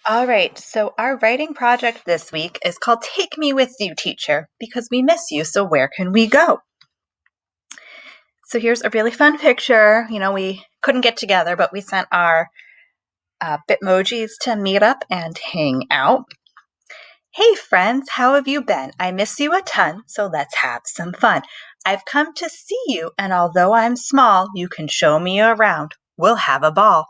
All right, so our writing project this week is called Take Me With You, Teacher, because we miss you, so where can we go? So here's a really fun picture. We couldn't get together, but we sent our Bitmojis to meet up and hang out. Hey friends, how have you been? I miss you a ton, so let's have some fun. I've come to see you, and although I'm small, you can show me around. We'll have a ball.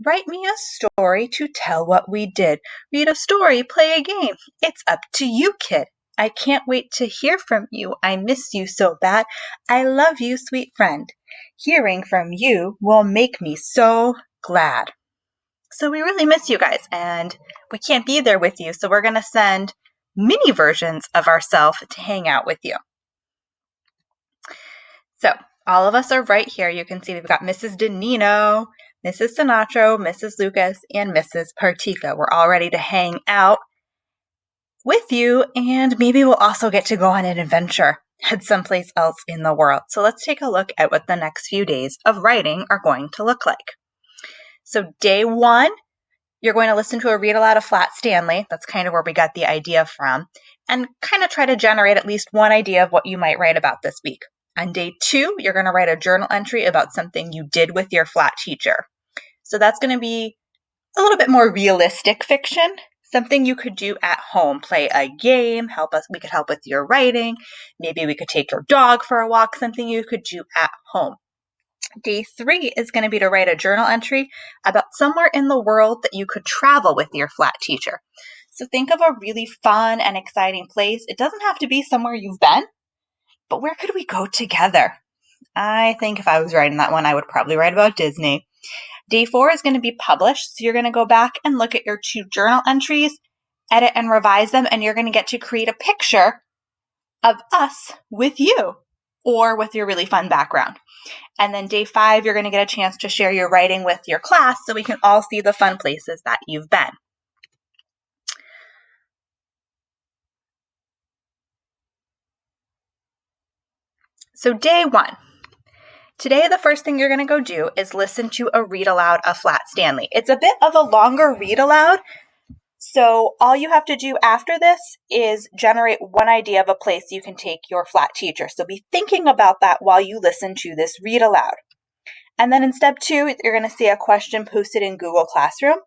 Write me a story to tell what we did. Read a story, play a game. It's up to you, kid. I can't wait to hear from you. I miss you so bad. I love you, sweet friend. Hearing from you will make me so glad. So we really miss you guys, and we can't be there with you, so we're going to send mini versions of ourselves to hang out with you. So all of us are right here. You can see we've got Mrs. Danino, Mrs. Sinatra, Mrs. Lucas, and Mrs. Partika. We're all ready to hang out with you, and maybe we'll also get to go on an adventure, head someplace else in the world. So let's take a look at what the next few days of writing are going to look like. So day 1, you're going to listen to a read aloud of Flat Stanley. That's kind of where we got the idea from, and kind of try to generate at least one idea of what you might write about this week. On day 2, you're going to write a journal entry about something you did with your flat teacher. So that's going to be a little bit more realistic fiction, something you could do at home. Play a game, we could help with your writing. Maybe we could take your dog for a walk, something you could do at home. Day 3 is going to be to write a journal entry about somewhere in the world that you could travel with your flat teacher. So think of a really fun and exciting place. It doesn't have to be somewhere you've been, but where could we go together? I think if I was writing that one, I would probably write about Disney. Day 4 is going to be published, so you're going to go back and look at your 2 journal entries, edit and revise them, and you're going to get to create a picture of us with you or with your really fun background. And then day 5, you're going to get a chance to share your writing with your class so we can all see the fun places that you've been. So day 1. Today, the first thing you're going to go do is listen to a read aloud of Flat Stanley. It's a bit of a longer read aloud, so all you have to do after this is generate one idea of a place you can take your flat teacher. So be thinking about that while you listen to this read aloud. And then in step 2, you're going to see a question posted in Google Classroom.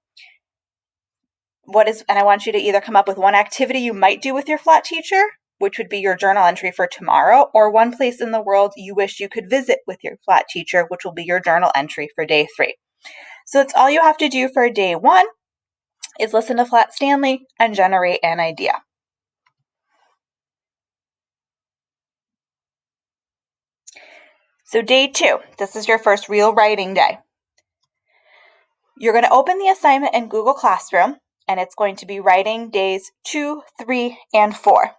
And I want you to either come up with one activity you might do with your flat teacher, which would be your journal entry for tomorrow, or one place in the world you wish you could visit with your flat teacher, which will be your journal entry for day 3. So that's all you have to do for day 1 is listen to Flat Stanley and generate an idea. So day 2, this is your first real writing day. You're going to open the assignment in Google Classroom, and it's going to be writing days 2, 3, and 4.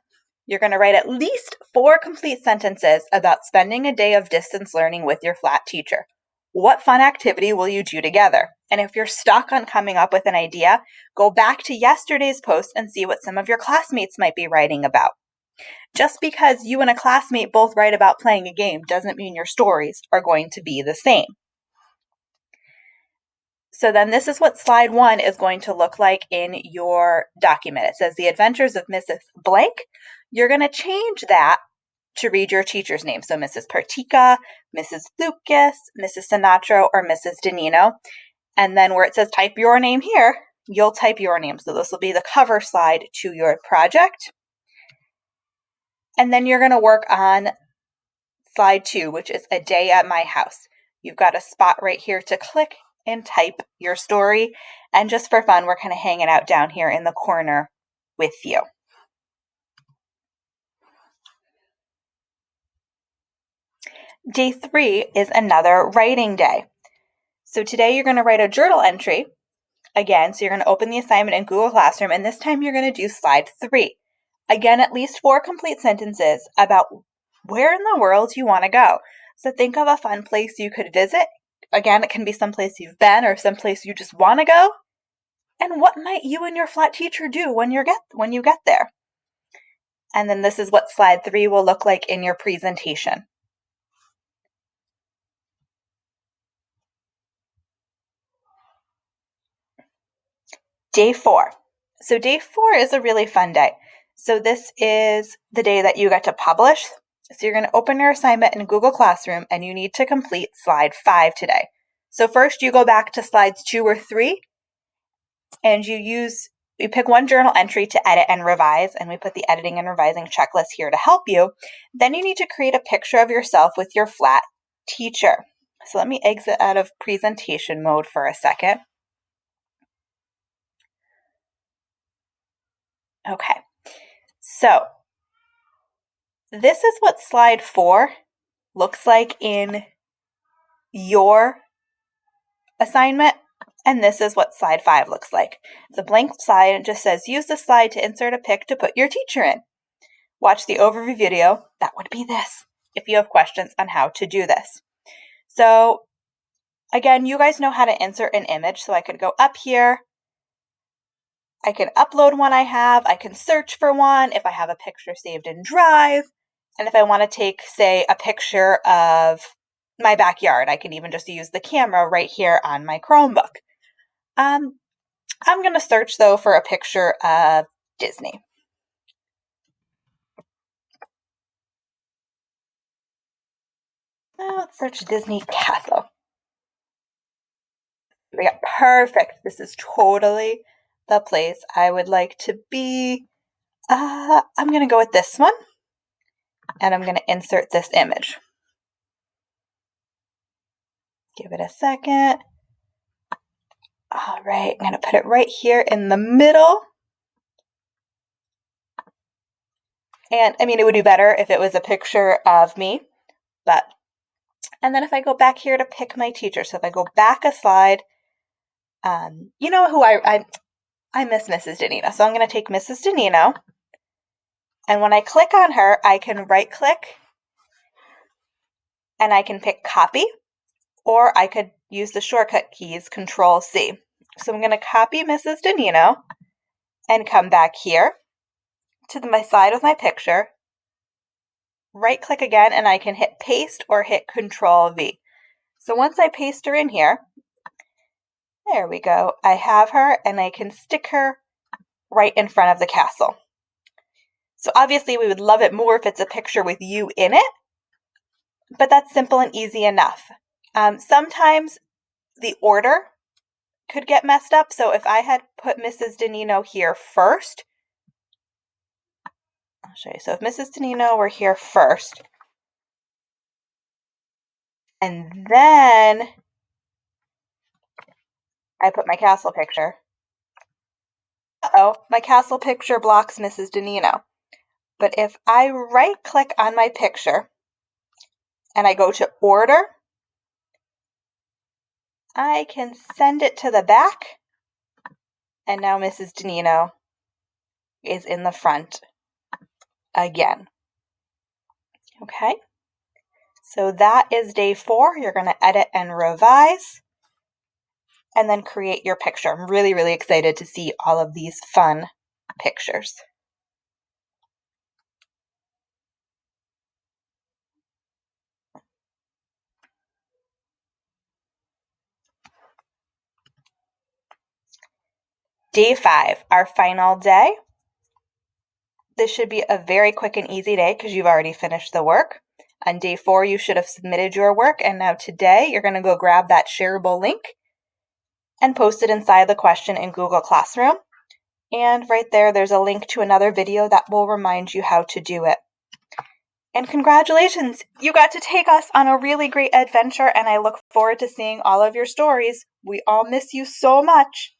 You're going to write at least 4 complete sentences about spending a day of distance learning with your flat teacher. What fun activity will you do together? And if you're stuck on coming up with an idea, go back to yesterday's post and see what some of your classmates might be writing about. Just because you and a classmate both write about playing a game doesn't mean your stories are going to be the same. So then this is what slide 1 is going to look like in your document. It says The Adventures of Mrs. Blank. You're going to change that to read your teacher's name. So Mrs. Partika, Mrs. Lucas, Mrs. Sinatra, or Mrs. Danino. And then where it says type your name here, you'll type your name. So this will be the cover slide to your project. And then you're going to work on slide 2, which is A Day at My House. You've got a spot right here to click and type your story. And just for fun, we're kind of hanging out down here in the corner with you. Day 3 is another writing day. So today you're going to write a journal entry. Again, so you're going to open the assignment in Google Classroom, and this time you're going to do slide 3. Again, at least 4 complete sentences about where in the world you want to go. So think of a fun place you could visit. Again, it can be someplace you've been or someplace you just want to go. And what might you and your flat teacher do when you get there? And then this is what slide 3 will look like in your presentation. Day 4. So day 4 is a really fun day. So this is the day that you get to publish. So you're going to open your assignment in Google Classroom and you need to complete slide 5 today. So first you go back to slides 2 or 3 and you pick one journal entry to edit and revise, and we put the editing and revising checklist here to help you. Then you need to create a picture of yourself with your flat teacher. So let me exit out of presentation mode for a second. Okay, so this is what slide 4 looks like in your assignment, and this is what slide 5 looks like. It's a blank slide. It just says, use the slide to insert a pic to put your teacher in. Watch the overview video. That would be this, if you have questions on how to do this. So again, you guys know how to insert an image, so I could go up here. I can upload one I have. I can search for one if I have a picture saved in Drive. And if I want to take, say, a picture of my backyard, I can even just use the camera right here on my Chromebook. I'm going to search, though, for a picture of Disney. Let's search Disney Castle. We got perfect. This is totally the place I would like to be. I'm going to go with this one, and I'm going to insert this image. Give it a second. All right, I'm going to put it right here in the middle. And I mean, it would be better if it was a picture of me, but, and then if I go back here to pick my teacher, so if I go back a slide, you know who I miss Mrs. Danino. So I'm going to take Mrs. Danino, and when I click on her, I can right click and I can pick copy, or I could use the shortcut keys, Control C. So I'm going to copy Mrs. Danino and come back here to my slide with my picture, right click again, and I can hit paste or hit Control V. So once I paste her in here, there we go. I have her and I can stick her right in front of the castle. So obviously we would love it more if it's a picture with you in it, but that's simple and easy enough. Sometimes the order could get messed up. So if I had put Mrs. Danino here first, I'll show you. So if Mrs. Danino were here first, and then I put my castle picture. Uh-oh, my castle picture blocks Mrs. Danino. But if I right click on my picture and I go to order, I can send it to the back, and now Mrs. Danino is in the front again. Okay, so that is day 4. You're going to edit and revise and then create your picture. I'm really, really excited to see all of these fun pictures. Day 5, our final day. This should be a very quick and easy day because you've already finished the work. On day 4, you should have submitted your work, and now today you're going to go grab that shareable link and post it inside the question in Google Classroom. And right there, there's a link to another video that will remind you how to do it. And congratulations, you got to take us on a really great adventure, and I look forward to seeing all of your stories. We all miss you so much.